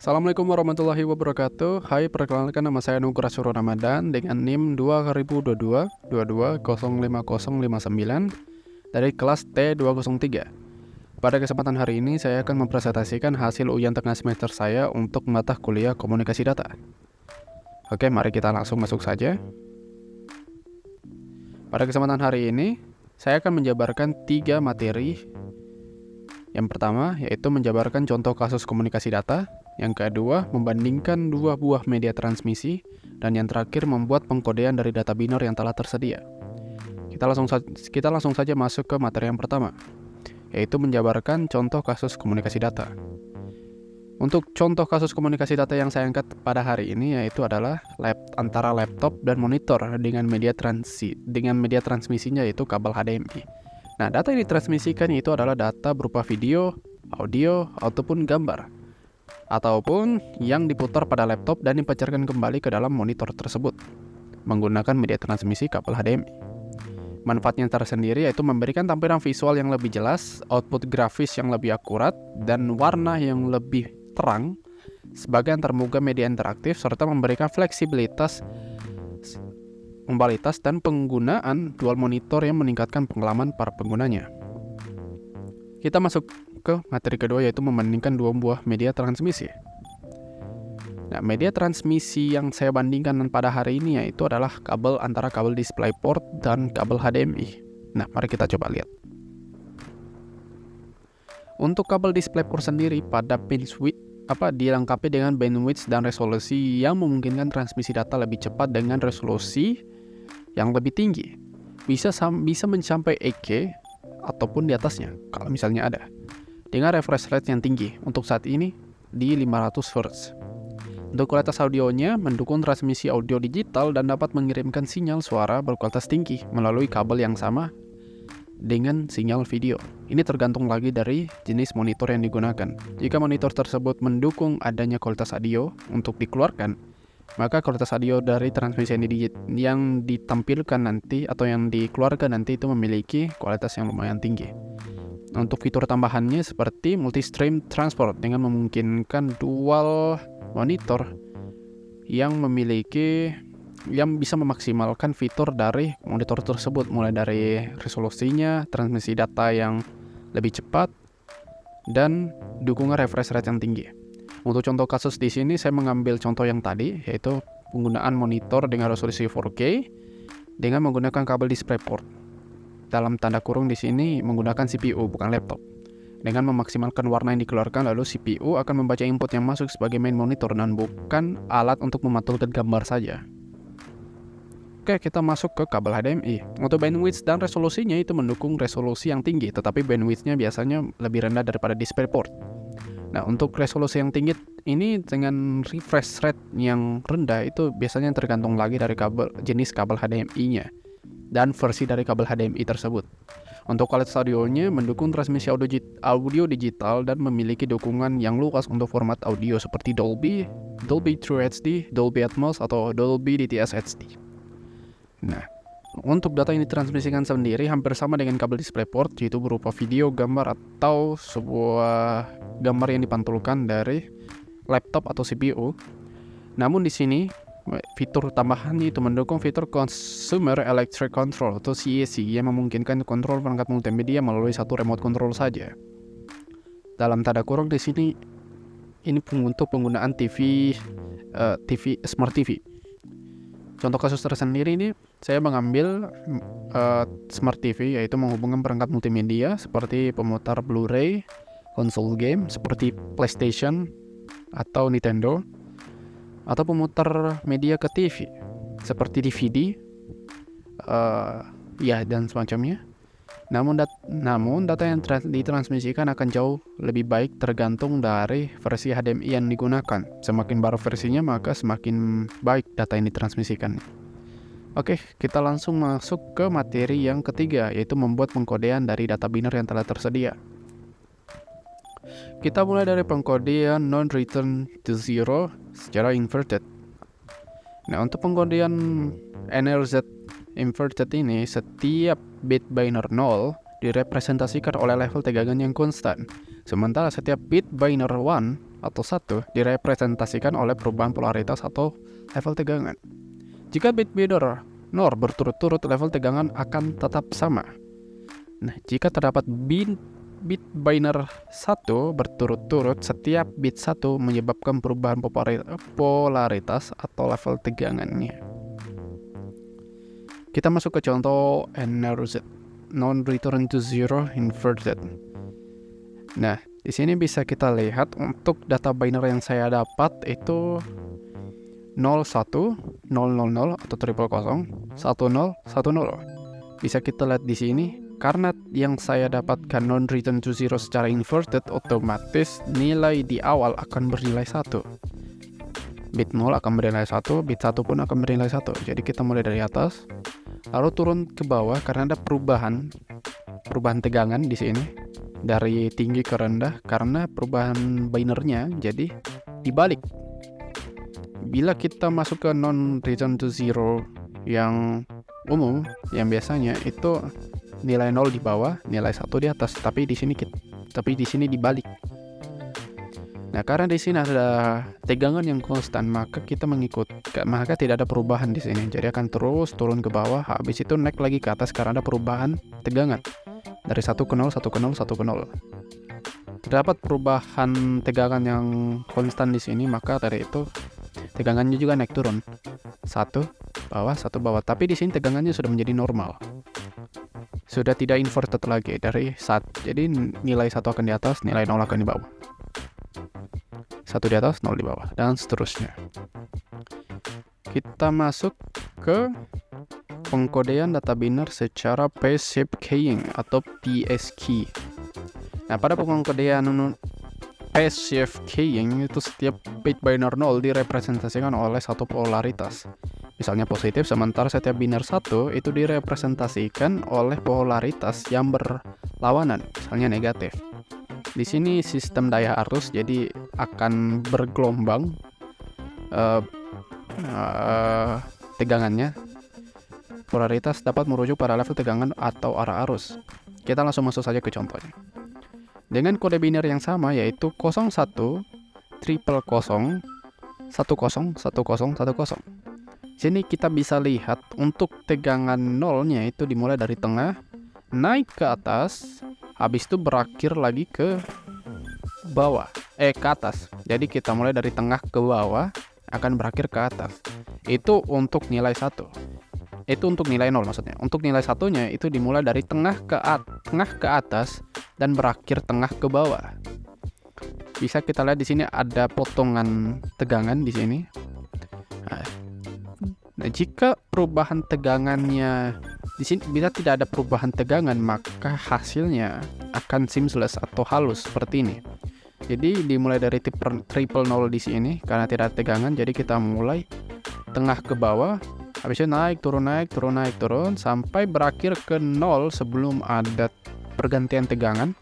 Assalamualaikum warahmatullahi wabarakatuh. Hai, perkenalkan nama saya Nugra Syuro Ramadan dengan NIM 2022-22-05059 dari kelas T203. Pada kesempatan hari ini saya akan mempresentasikan hasil ujian tengah semester saya untuk mata kuliah komunikasi data. Oke, mari kita langsung masuk saja. Pada kesempatan hari ini saya akan menjabarkan 3 materi. Yang pertama yaitu menjabarkan contoh kasus komunikasi data. Yang kedua, membandingkan 2 buah media transmisi. Dan yang terakhir, membuat pengkodean dari data biner yang telah tersedia. Kita langsung saja masuk ke materi yang pertama, yaitu menjabarkan contoh kasus komunikasi data. Untuk contoh kasus komunikasi data yang saya angkat pada hari ini yaitu adalah antara laptop dan monitor dengan media transmisinya yaitu kabel HDMI. Nah, data yang ditransmisikan itu adalah data berupa video, audio, ataupun gambar, ataupun yang diputar pada laptop dan dipancarkan kembali ke dalam monitor tersebut menggunakan media transmisi kabel HDMI. Manfaatnya tersendiri yaitu memberikan tampilan visual yang lebih jelas, output grafis yang lebih akurat, dan warna yang lebih terang sebagai antarmuga media interaktif, serta memberikan fleksibilitas, mobilitas, dan penggunaan dual monitor yang meningkatkan pengalaman para penggunanya. Kita masuk ke materi kedua yaitu membandingkan 2 buah media transmisi. Nah, media transmisi yang saya bandingkan pada hari ini yaitu adalah antara kabel DisplayPort dan kabel HDMI. Nah, mari kita coba lihat. Untuk kabel DisplayPort sendiri pada dilengkapi dengan bandwidth dan resolusi yang memungkinkan transmisi data lebih cepat dengan resolusi yang lebih tinggi. Bisa mencapai 8K ataupun di atasnya kalau misalnya ada. Dengan refresh rate yang tinggi untuk saat ini di 500 Hz. Untuk kualitas audionya mendukung transmisi audio digital dan dapat mengirimkan sinyal suara berkualitas tinggi melalui kabel yang sama dengan sinyal video. Ini tergantung lagi dari jenis monitor yang digunakan. Jika monitor tersebut mendukung adanya kualitas audio untuk dikeluarkan, maka kualitas audio dari transmisi yang ditampilkan nanti atau yang dikeluarkan nanti itu memiliki kualitas yang lumayan tinggi. Untuk fitur tambahannya seperti multi-stream transport dengan memungkinkan dual monitor yang bisa memaksimalkan fitur dari monitor tersebut, mulai dari resolusinya, transmisi data yang lebih cepat, dan dukungan refresh rate yang tinggi. Untuk contoh kasus di sini saya mengambil contoh yang tadi yaitu penggunaan monitor dengan resolusi 4K dengan menggunakan kabel DisplayPort. Dalam tanda kurung di sini menggunakan CPU bukan laptop. Dengan memaksimalkan warna yang dikeluarkan, lalu CPU akan membaca input yang masuk sebagai main monitor dan bukan alat untuk memantulkan gambar saja. Oke, kita masuk ke kabel HDMI. Untuk bandwidth dan resolusinya itu mendukung resolusi yang tinggi, tetapi bandwidthnya biasanya lebih rendah daripada DisplayPort. Nah, untuk resolusi yang tinggi ini dengan refresh rate yang rendah itu biasanya tergantung lagi dari jenis kabel HDMI-nya dan versi dari kabel HDMI tersebut. Untuk kualitas audionya mendukung transmisi audio digital dan memiliki dukungan yang luas untuk format audio seperti Dolby True HD, Dolby Atmos, atau Dolby DTS HD. Nah, untuk data yang ditransmisikan sendiri hampir sama dengan kabel DisplayPort, yaitu berupa video, gambar, atau sebuah gambar yang dipantulkan dari laptop atau CPU. Namun di sini fitur tambahan itu mendukung fitur Consumer Electric Control atau CEC yang memungkinkan kontrol perangkat multimedia melalui satu remote control saja. Dalam tanda kurung di sini ini untuk penggunaan Smart TV. Contoh kasus tersendiri ini saya mengambil Smart TV yaitu menghubungkan perangkat multimedia seperti pemutar Blu-ray, konsol game seperti PlayStation atau Nintendo, atau pemutar media ke TV seperti DVD, dan semacamnya. Namun data yang ditransmisikan akan jauh lebih baik tergantung dari versi HDMI yang digunakan. Semakin baru versinya maka semakin baik data yang ditransmisikan. Oke, kita langsung masuk ke materi yang ketiga yaitu membuat pengkodean dari data biner yang telah tersedia. Kita mulai dari pengkodean non-return to zero secara inverted. Nah, untuk pengkodean NRZ inverted ini, setiap bit biner 0 direpresentasikan oleh level tegangan yang konstan. Sementara setiap bit biner 1 atau 1 direpresentasikan oleh perubahan polaritas atau level tegangan. Jika bit binary 0 berturut-turut, level tegangan akan tetap sama. Nah, jika terdapat bit binary 1 berturut-turut, setiap bit 1 menyebabkan perubahan polaritas atau level tegangannya. Kita masuk ke contoh NRZ, non-return to zero inverted. Nah, di sini bisa kita lihat untuk data binary yang saya dapat itu 01, 000 atau 000, 10, 10. Bisa kita lihat di sini, karena yang saya dapatkan non-return to zero secara inverted, otomatis nilai di awal akan bernilai 1. Bit 0 akan bernilai 1, bit 1 pun akan bernilai 1. Jadi kita mulai dari atas, lalu turun ke bawah karena ada perubahan tegangan di sini dari tinggi ke rendah karena perubahan binary-nya, jadi dibalik. Bila kita masuk ke non-return to zero yang umum, yang biasanya itu nilai 0 di bawah, nilai 1 di atas, tapi di sini dibalik. Nah, karena di sini ada tegangan yang konstan, maka maka tidak ada perubahan di sini. Jadi akan terus turun ke bawah, habis itu naik lagi ke atas karena ada perubahan tegangan dari 1 ke 0, 1 ke 0, 1 ke 0. Terdapat perubahan tegangan yang konstan di sini, maka dari itu tegangannya juga naik turun. 1 bawah, 1 bawah. Tapi di sini tegangannya sudah menjadi normal. Sudah tidak inverted lagi dari 1. Jadi nilai 1 akan di atas, nilai 0 akan di bawah. 1 di atas, 0 di bawah, dan seterusnya. Kita masuk ke pengkodean data binary secara phase-shift keying atau PSK. Nah, pada pengkodean phase-shift keying itu setiap bit binary 0 direpresentasikan oleh satu polaritas. Misalnya positif, sementara setiap binary 1 itu direpresentasikan oleh polaritas yang berlawanan, misalnya negatif. Di sini sistem daya arus, jadi akan bergelombang tegangannya. Polaritas dapat merujuk pada level tegangan atau arah arus. Kita langsung masuk saja ke contohnya. Dengan kode binary yang sama, yaitu 01 triple 0 10 10 10. Sini kita bisa lihat untuk tegangan nolnya itu dimulai dari tengah, naik ke atas, habis itu berakhir lagi ke bawah, ke atas. Jadi kita mulai dari tengah ke bawah, akan berakhir ke atas. Itu untuk nilai 1. Itu untuk nilai 0 maksudnya. Untuk nilai satunya itu dimulai dari tengah ke atas dan berakhir tengah ke bawah. Bisa kita lihat di sini ada potongan tegangan di sini. Nah, jika perubahan tegangannya di sini bila tidak ada perubahan tegangan, maka hasilnya akan seamless atau halus seperti ini. Jadi dimulai dari triple 0 di sini karena tidak ada tegangan, jadi kita mulai tengah ke bawah, habis itu naik turun sampai berakhir ke 0 sebelum ada pergantian tegangan.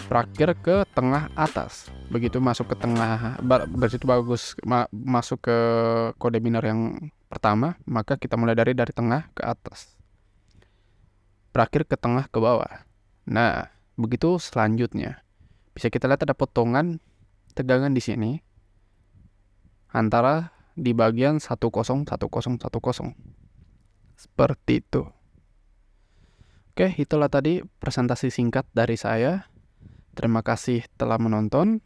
Berakhir ke tengah atas. Begitu masuk ke tengah, begitu bagus masuk ke kode binary yang pertama, maka kita mulai dari tengah ke atas. Berakhir ke tengah ke bawah. Nah, begitu selanjutnya. Bisa kita lihat ada potongan tegangan di sini antara di bagian 10 10 10. Seperti itu. Oke, itulah tadi presentasi singkat dari saya. Terima kasih telah menonton.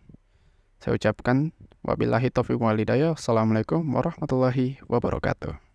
Saya ucapkan wabillahi taufiq wal hidayah. Assalamualaikum warahmatullahi wabarakatuh.